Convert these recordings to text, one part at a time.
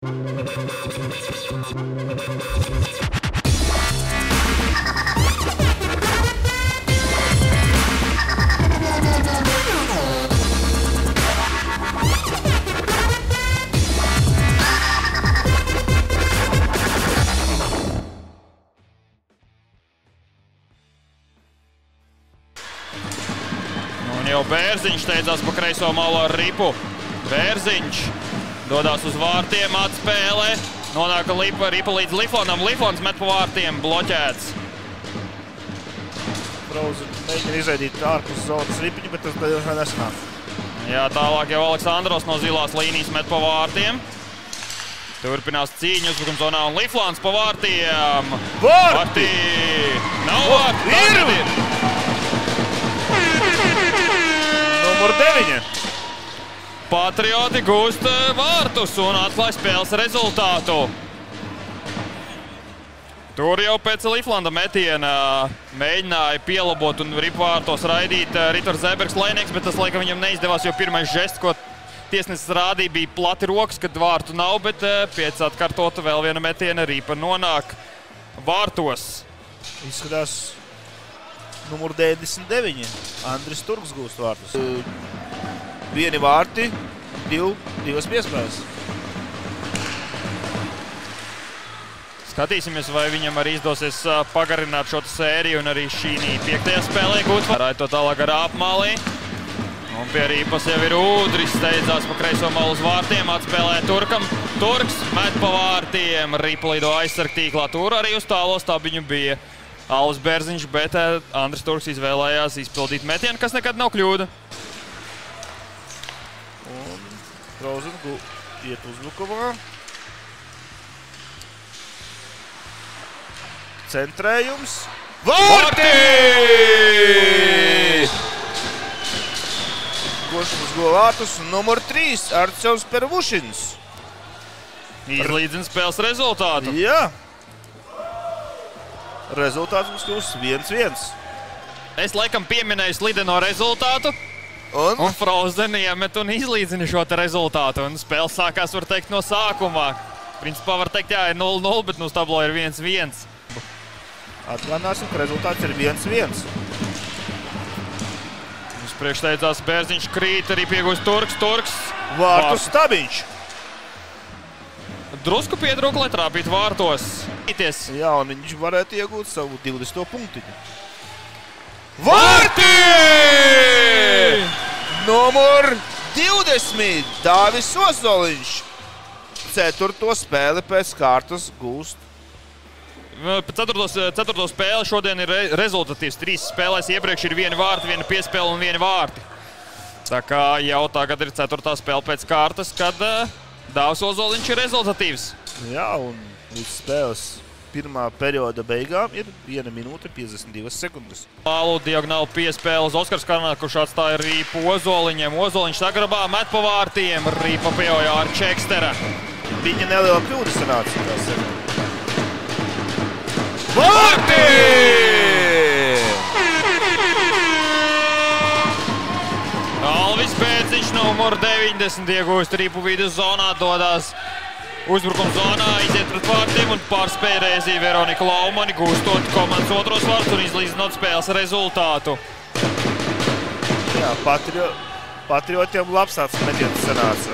Un jau Bērziņš steidzās pa kreiso malu ar Ripu. Bērziņš dodās uz vārtiem, atspēlē. Nonāka Ripa līdz Liflonam. Liflons met pa vārtiem, bloķēts. Frozen mēģina izraidīt ārpus zonas Ripiņu, bet tas nesanāk. Jā, tālāk jau Aleksandros no zilās līnijas met pa vārtiem. Turpinās cīņa uzbrukuma zonā un Liflons pa vārtiem. Vārti! Nav vārti! Ir! Numur 9. Patrioti gūst vārtus un atklāj spēles rezultātu. Tur jau pēc Liflanda metiena mēģināja pielabot un ripvārtos raidīt Ritor Zebergs Lēnieks, bet tas laikam viņam neizdevās, jo pirmais žests, ko tiesnesis rādīja, bija plati rokas, kad vārtu nav, bet pēc atkartota vēl viena metiena Ripa nonāk vārtos. Izskatās numur 99. Andris Turks gūst vārtus. Vieni vārti, divas piespējas. Skatīsimies, vai viņam arī izdosies pagarināt šo sēriju un arī šī 5. spēlē gūt. Raito tālāk ar apmalī. Un pie Rīpas jau ir Ūdris, steidzās pa kreiso malu uz vārtiem, atspēlē Turkam. Turks met pa vārtiem, Ripa lido aizsargtīklā. Tur arī uz tālo stabiņu bija Alvis Bērziņš, bet Andris Turks izvēlējās izpildīt metienu, kas nekad nav kļūda. Un Frozen iet uzbrukumā. Centrējums. Vārti! Gošums go vārtus. Numur 3. Artsevs Pervušins. Izlīdzina spēles rezultātu. Jā. Rezultāts mums kļūst 1-1. Es laikam pieminēju slideno rezultātu. Un Frozen iemet un izlīdzina šo te rezultātu. Un spēles sākās, var teikt, no sākumā. Principā var teikt, jā, ir 0-0, bet uz tablo ir 1-1. Atgādināsim, ka rezultāts ir 1-1. Uz priekš steidzās Bērziņš, krīt, arī piegūst Turks. Vārtu stabiņš. Drusku pietrūka, lai trāpītu vārtos. Jā, un viņš varētu iegūt savu 20. punktiņu. Vārti! Numur 20. Dāvis Ozoliņš. 4. spēli pēc kārtas gūst. Ceturto spēle šodien ir rezultatīvs. 3 spēlēs iepriekš ir 1 vārti, 1 piespēle un 1 vārti. Tā kā jau tagad ir 4. spēle pēc kārtas, kad Dāvis Ozoliņš ir rezultatīvs. Jā, un līdz spēles pirmā perioda beigām ir 1 minūte 52 sekundes. Tālu diagonāli piespēle uz Oskars Karnā, kurš atstāja Rīpu Ozoliņiem. Ozoliņš sagrabā, met pa vārtiem, Rīpa pieejā ar Čekstera. Viņa neliela kļūda sanāca. Vārti! Alvis Bērziņš numur 90 iegūst Ripu vidus zonā, dodās uzbrukuma zonā, iziet pret vārtiem un pārspēja Rēzī Veronika Laumani, gūstot komandas otros vārtus un izlīdzinot spēles rezultātu. Jā, Patriotiem labs tāds metiens sanāca.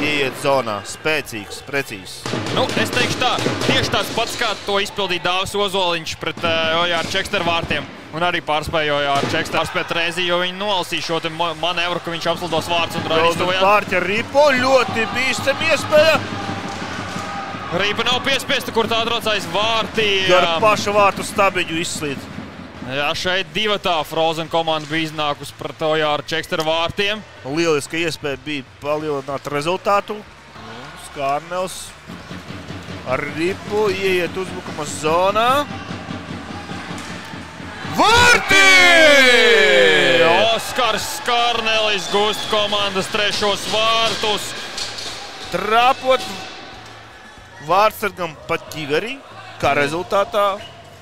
Ieiet zonā, spēcīgs, precīzs. Nu, es teikšu tā, tieši tāds pats, kā to izpildīja Dāvis Ozoliņš pret Ojāru Čeksteru vārtiem. Un arī pārspēja Ojāru Čeksteru pārspēt Rēzī, jo viņi nolasīja šo te manevru, ka viņš apslidos vārds un iztuvojās. Pārķa Ripo, ļoti bīstam iespēja. Ripa nav piespiesta, kur tā atrodas aiz vārtiem. Gar paša vārtu stabiņu izslīd. Jā, šeit divatā Frozen komanda bija iznākus pret Ojāru Čeksteru vārtiem. Lieliska iespēja bija palielināt rezultātu. Skārnels ar Ripu ieiet uzbrukuma zonā. Vārti! Oskars Skārnelis gūst komandas 3. vārtus. Trāpot vārtsargam pa ķiverī, kā rezultātā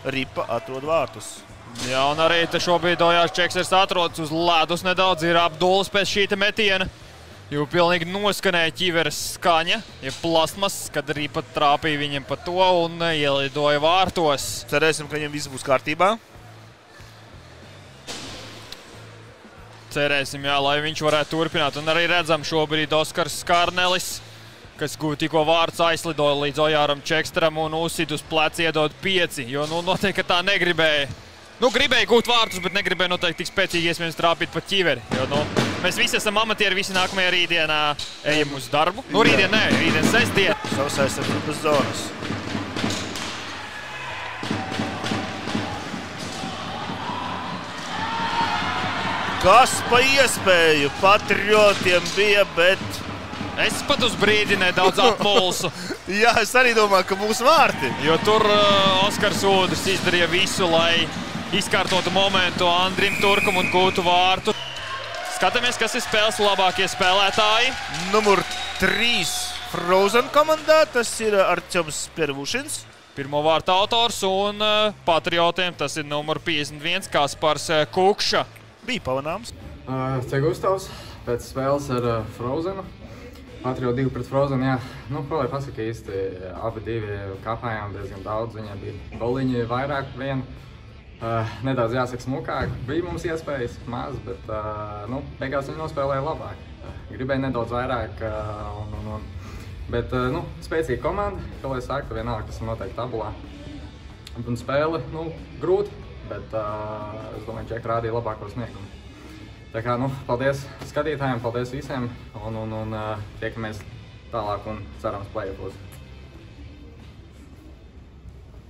Ripa atrod vārtus. Jā, un arī te šobrīd Ojārs Čeksters atrodas uz ledus nedaudz, ir apdulis pēc šī te metiena. Jo pilnīgi noskanēja ķiveres skaņa, ja plasmas, kad arī pat trāpīja viņam pa to un ielidoja vārtos. Cerēsim, ka viņam viss būs kārtībā. Cerēsim, jā, lai viņš varētu turpināt. Un arī redzam šobrīd Oskars Skarnelis, kas tikko vārds aizlidoja līdz Ojāram Čekstram un uzsit uz pleci iedod 5, jo noteikti, ka tā negribēja. Gribēja gūt vārtus, bet negribēja noteikti tik spēcīgi iespējams trāpīt pa ķiveri. Jo, mēs visi esam amatieri, visi nākamajā rītdienā ejam uz darbu. Rītdien sestdien. Savs aizsardzības zonas. Kas pa iespēju Patriotiem bija, bet... Es pat uz brīdi nedaudz apmulsu. Jā, es arī domāju, ka būs vārti. Jo tur Oskars Udris izdarīja visu, lai izkārtotu momentu Andrim Turkam un gūtu vārtu. Skatāmies, kas ir spēles labākie spēlētāji. Numur 3 Frozen komandā, tas ir Artjoms Pervušins. Pirmo vārtu autors un Patriotiem tas ir numur 51 Kaspars Kukša. Bija pamanāms. Te Gustavs pēc spēles ar Frozenu. Patriot 2 pret Frozenu, jā. Ko lai pasaka īsti, abi divi kāpājām diezgan daudz. Viņai bija goliņi vairāk vienu. Nedaudz jāsaka smukāk. Bija mums iespējas maz, bet beigās viņi nospēlēja labāk. Gribēja nedaudz vairāk, bet spēcīga komanda, ko lai saka, vienalga, tas ir noteikti tabulā. Un spēle, grūti, bet es domāju, Džeki rādīja labāko sniegumu. Tā kā, paldies skatītājiem, paldies visiem un tiekamies tālāk un cerams play-offos.